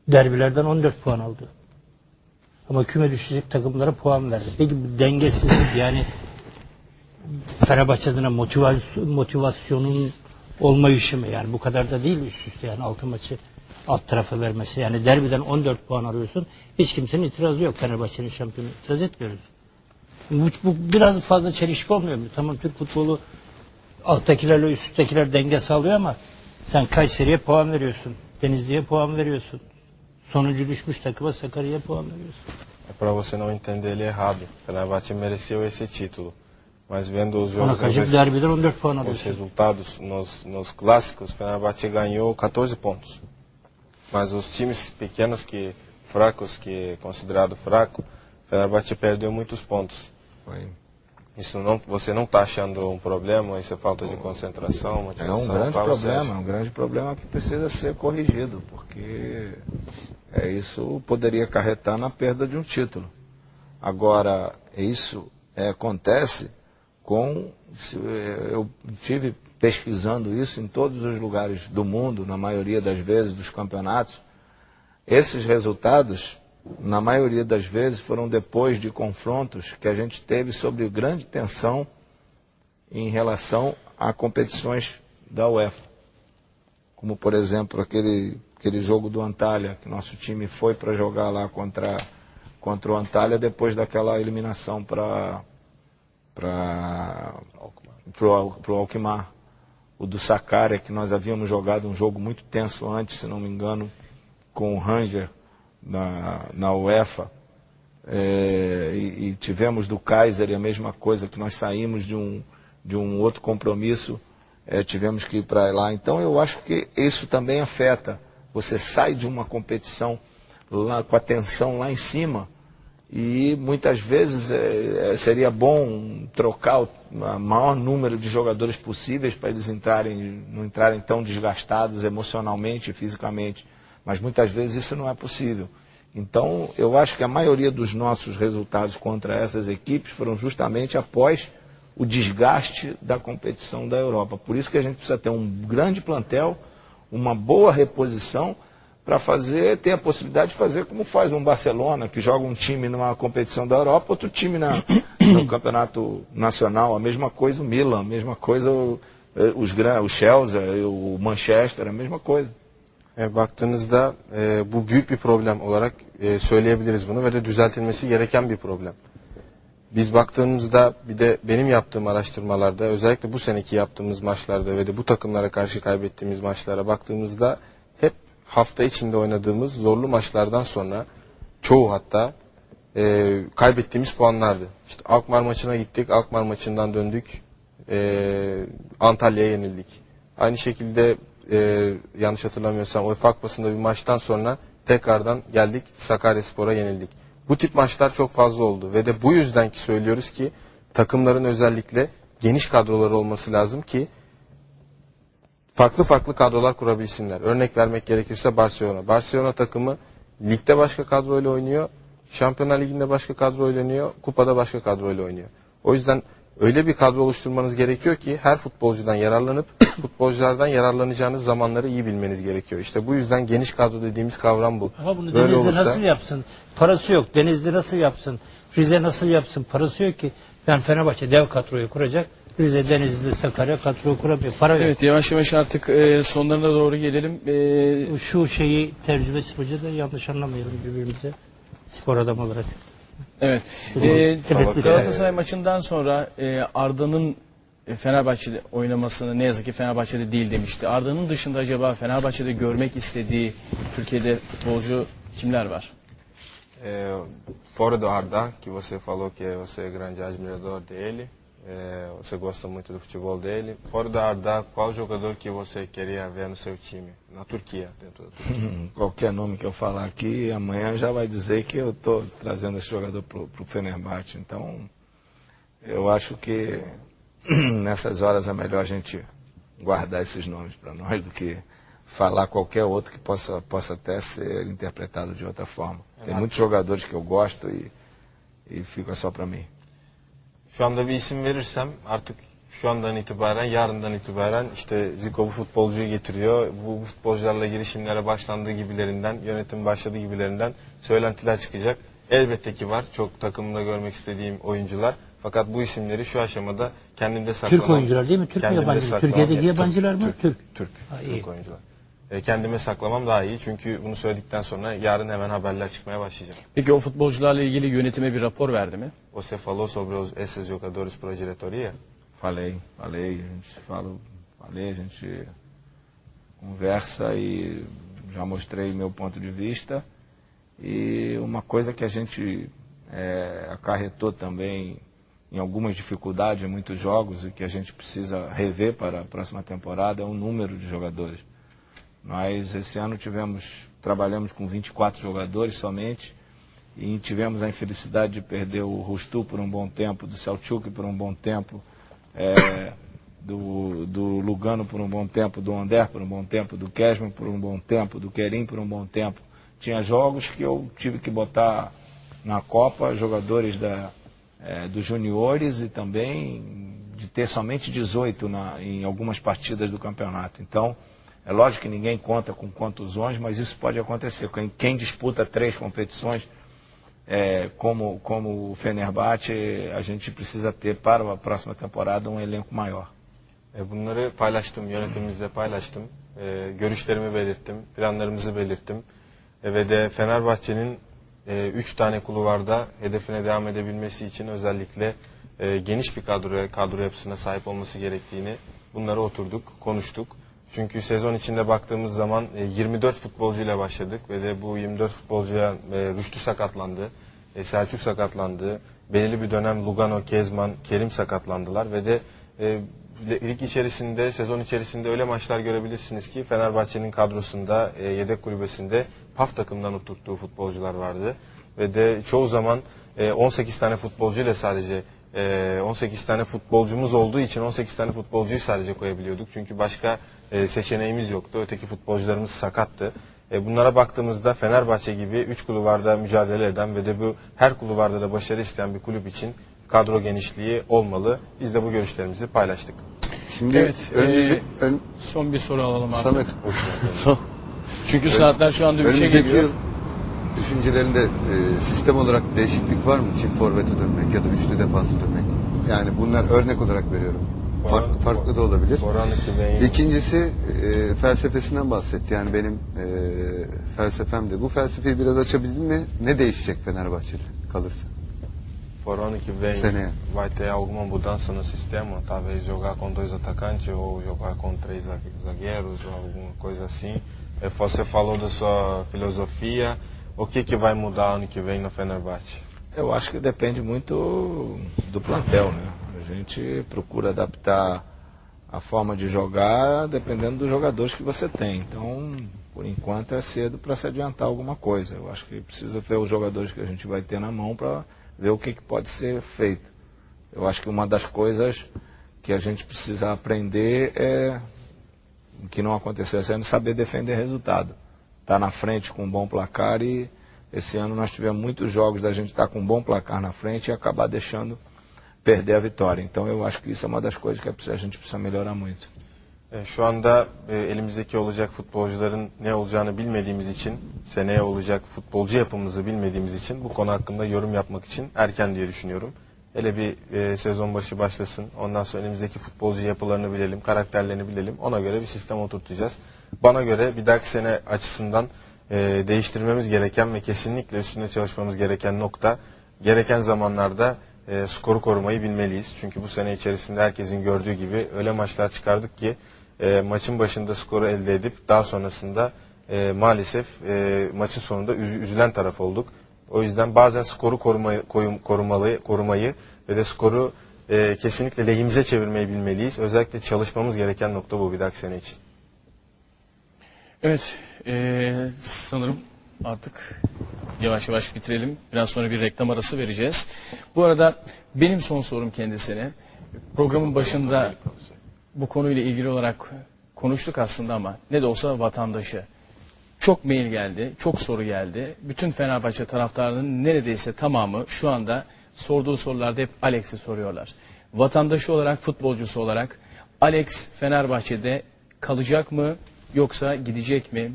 Derbilerden 14 puan aldı. Ama küme düşecek takımlara puan verdi. Peki bu dengesizlik, yani Fenerbahçe adına motivasyonun olmayışı mı? Yani bu kadar da değil üst üste, yani 6 maçı alt tarafa vermesi. Yani derbiden 14 puan alıyorsun. Hiç kimsenin itirazı yok. Fenerbahçe'nin şampiyonu, itiraz etmiyoruz. Bu biraz fazla çelişki olmuyor mu? Tamam, Türk futbolu alttakilerle üsttekiler denge sağlıyor ama sen Kayseri'ye puan veriyorsun. Denizli'ye puan veriyorsun. Sonuncu düşmüş takıma, Sakarya'ya puan veriyorsun. Para você não entender, ele é errado. Fenerbahçe mereceu esse título. Mas vendo os Ona jogos, karşı derbiden 14 puan os alıyorsun. resultados nos clássicos, Fenerbahçe ganhou 14 pontos. Mas os times pequenos, fracos, que é considerado fraco, Fenerbahçe perdeu muitos pontos. Isso não, você não está achando um problema? Isso é falta de concentração, motivação? É um grande problema que precisa ser corrigido, porque isso poderia acarretar na perda de um título. Agora, isso acontece eu tive pesquisando isso em todos os lugares do mundo, na maioria das vezes dos campeonatos. Esses resultados, na maioria das vezes, foram depois de confrontos que a gente teve sobre grande tensão em relação a competições da UEFA. Como, por exemplo, aquele jogo do Antalya, que nosso time foi para jogar lá contra o Antalya depois daquela eliminação para o Alkmaar. O do Sakarya, que nós havíamos jogado um jogo muito tenso antes, se não me engano, com o Ranger na UEFA. E tivemos do Kaiser a mesma coisa, que nós saímos de um outro compromisso, tivemos que ir para lá. Então eu acho que isso também afeta. Você sai de uma competição lá, com a tensão lá em cima, e muitas vezes seria bom trocar o maior número de jogadores possíveis para eles não entrarem tão desgastados emocionalmente e fisicamente. Mas muitas vezes isso não é possível. Então eu acho que a maioria dos nossos resultados contra essas equipes foram justamente após o desgaste da competição da Europa. Por isso que a gente precisa ter um grande plantel, uma boa reposição, para ter a possibilidade de fazer como faz um Barcelona, que joga um time numa competição da Europa, outro time no campeonato nacional, a mesma coisa o Milan, a mesma coisa o Chelsea, o Manchester, a mesma coisa. Baktığınızda bu büyük bir problem olarak söyleyebiliriz bunu ve de düzeltilmesi gereken bir problem. Biz baktığımızda, bir de benim yaptığım araştırmalarda, özellikle bu seneki yaptığımız maçlarda ve de bu takımlara karşı kaybettiğimiz maçlara baktığımızda hep hafta içinde oynadığımız zorlu maçlardan sonra çoğu hatta kaybettiğimiz puanlardı. İşte Alkmaar maçına gittik, Alkmaar maçından döndük, Antalya'ya yenildik. Aynı şekilde yanlış hatırlamıyorsam UEFA Kupası'nda bir maçtan sonra tekrardan geldik, Sakaryaspor'a yenildik. Bu tip maçlar çok fazla oldu ve de bu yüzden ki söylüyoruz ki takımların özellikle geniş kadroları olması lazım ki farklı farklı kadrolar kurabilsinler. Örnek vermek gerekirse Barcelona. Barcelona takımı ligde başka kadroyla oynuyor, Şampiyonlar Ligi'nde başka kadroyla oynuyor, kupada başka kadroyla oynuyor. O yüzden öyle bir kadro oluşturmanız gerekiyor ki her futbolcudan yararlanıp futbolculardan yararlanacağınız zamanları iyi bilmeniz gerekiyor. İşte bu yüzden geniş kadro dediğimiz kavram bu. Ama bunu böyle Denizli nasıl yapsın? Parası yok. Denizli nasıl yapsın? Rize nasıl yapsın? Parası yok ki. Yani Fenerbahçe dev kadroyu kuracak. Rize, Denizli, Sakarya kadro kuramıyor. Para yok. Evet, yavaş yavaş artık sonlarına doğru gelelim. Şu şeyi tecrübesiz hoca da yanlış anlamayalım birbirimize. Spor adam olarak. Evet. Galatasaray maçından sonra Arda'nın Fenerbahçe'de oynamasını ne yazık ki Fenerbahçe'de değil demişti. Arda'nın dışında acaba Fenerbahçe'de görmek istediği Türkiye'de futbolcu kimler var? Fora do Arda, que você falou que você é grande admirador dele, você gosta muito do futebol dele. Fora do Arda, qual jogador que você queria ver no seu time, na Turquia? Dentro da Turquia? Qualquer nome que eu falar aqui, amanhã já vai dizer que eu estou trazendo esse jogador para o Fenerbahçe. Então, eu acho que nessas horas é melhor a gente guardar esses nomes para nós do que falar qualquer outro que possa até ser interpretado de outra forma. Tem muitos jogadores que eu gosto e fica só para mim. Şu anda bir isim verirsem artık şu andan itibaren, yarından itibaren işte Zico bu futbolcuyu getiriyor. Bu futbolcularla girişimlere başlandığı gibilerinden, yönetim başladığı gibilerinden söylentiler çıkacak. Elbette ki var. Çok takımda görmek istediğim oyuncular. Fakat bu isimleri şu aşamada kendimde saklamam. Türk oyuncular değil mi? Türk mü yabancı? Türkiye'deki yabancılar mı? Türk. Türk oyuncular. Kendime saklamam daha iyi. Çünkü bunu söyledikten sonra yarın hemen haberler çıkmaya başlayacak. Peki o futbolcularla ilgili yönetime bir rapor verdi mi? Você falou sobre esses jogadores para a diretoria? Falei, a gente conversa e já mostrei meu ponto de vista. E uma coisa que a gente acarretou também em algumas dificuldades em muitos jogos e que a gente precisa rever para a próxima temporada é o número de jogadores. Nós esse ano trabalhamos com 24 jogadores somente e tivemos a infelicidade de perder o Rustu por um bom tempo, do Selçuk por um bom tempo, do Lugano por um bom tempo, do Ander por um bom tempo, do Kesman por um bom tempo, do Kerim por um bom tempo. Tinha jogos que eu tive que botar na Copa jogadores dos juniores e também de ter somente 18 em algumas partidas do campeonato. Então, é lógico que ninguém conta com contusões, mas isso pode acontecer. Quem disputa 3 competições, como o Fenerbahçe, a gente precisa ter para a próxima temporada um elenco maior. Bunları paylaştım, yönetimimizle paylaştım. Görüşlerimi belirttim, planlarımızı belirttim. Ve de Fenerbahçe'nin 3 tane kulvarda hedefine devam edebilmesi için özellikle geniş bir kadro yapısına sahip olması gerektiğini, bunları oturduk, konuştuk. Çünkü sezon içinde baktığımız zaman 24 futbolcuyla başladık ve de bu 24 futbolcuya Rüştü sakatlandı, Selçuk sakatlandı, belirli bir dönem Lugano, Kezman, Kerim sakatlandılar ve de lig içerisinde, sezon içerisinde öyle maçlar görebilirsiniz ki Fenerbahçe'nin kadrosunda, yedek kulübesinde PAF takımdan oturttuğu futbolcular vardı ve de çoğu zaman 18 tane futbolcuyla sadece 18 tane futbolcumuz olduğu için 18 tane futbolcuyu sadece koyabiliyorduk. Çünkü başka seçeneğimiz yoktu. Öteki futbolcularımız sakattı. Bunlara baktığımızda Fenerbahçe gibi 3 kulvarda mücadele eden ve de bu her kulvarda da başarı isteyen bir kulüp için kadro genişliği olmalı. Biz de bu görüşlerimizi paylaştık. Şimdi Evet, son bir soru alalım abi. Samet. Çünkü saatler şu anda 3'e Önümüzdeki geliyor. yıl düşüncelerinde sistem olarak değişiklik var mı? Çift forvete dönmek ya da üçlü defansa dönmek. Yani bunlar örnek olarak veriyorum. Farklı da olabilir. İkincisi felsefesinden bahsetti. Yani benim felsefem de. Bu felsefeyi biraz açabildin mi? Ne değişecek Fenerbahçe'de kalırsa? Por ano que vem Seneye. vai ter alguma mudança no sistema? Talvez jogar com 2 atacantes ou jogar com 3 zagueiros ou alguma coisa assim. Você falou da sua filosofia. O que vai mudar ano que vem no Fenerbahçe? Eu acho que depende muito do plantel, né? A gente procura adaptar a forma de jogar dependendo dos jogadores que você tem. Então, por enquanto é cedo para se adiantar alguma coisa. Eu acho que precisa ver os jogadores que a gente vai ter na mão para ver o que pode ser feito. Eu acho que uma das coisas que a gente precisa aprender que não aconteceu esse ano, saber defender resultado. Tá na frente com um bom placar e esse ano nós tivemos muitos jogos da gente estar com um bom placar na frente e acabar deixando perder a vitória. Então eu acho que isso é uma das coisas que a gente precisa melhorar muito. Şu anda elimizdeki olacak futbolcuların ne olacağını bilmediğimiz için, seneye olacak futbolcu yapımızı bilmediğimiz için bu konu hakkında yorum yapmak için erken diye düşünüyorum. Hele bir sezon başı başlasın, ondan sonra elimizdeki futbolcu yapılarını bilelim, karakterlerini bilelim, ona göre bir sistem oturtacağız. Bana göre bir dahaki sene açısından değiştirmemiz gereken ve kesinlikle üstünde çalışmamız gereken nokta, gereken zamanlarda skoru korumayı bilmeliyiz. Çünkü bu sene içerisinde herkesin gördüğü gibi öyle maçlar çıkardık ki maçın başında skoru elde edip daha sonrasında maalesef maçın sonunda üzülen taraf olduk. O yüzden bazen skoru korumayı ve de skoru kesinlikle lehimize çevirmeyi bilmeliyiz. Özellikle çalışmamız gereken nokta bu bir dahaki sene için. Evet, sanırım artık yavaş yavaş bitirelim. Biraz sonra bir reklam arası vereceğiz. Bu arada benim son sorum kendisine. Programın başında bu konuyla ilgili olarak konuştuk aslında ama ne de olsa vatandaşı. Çok mail geldi, çok soru geldi. Bütün Fenerbahçe taraftarının neredeyse tamamı şu anda sorduğu sorularda hep Alex'i soruyorlar. vatandaşı olarak, futbolcusu olarak Alex Fenerbahçe'de kalacak mı yoksa gidecek mi?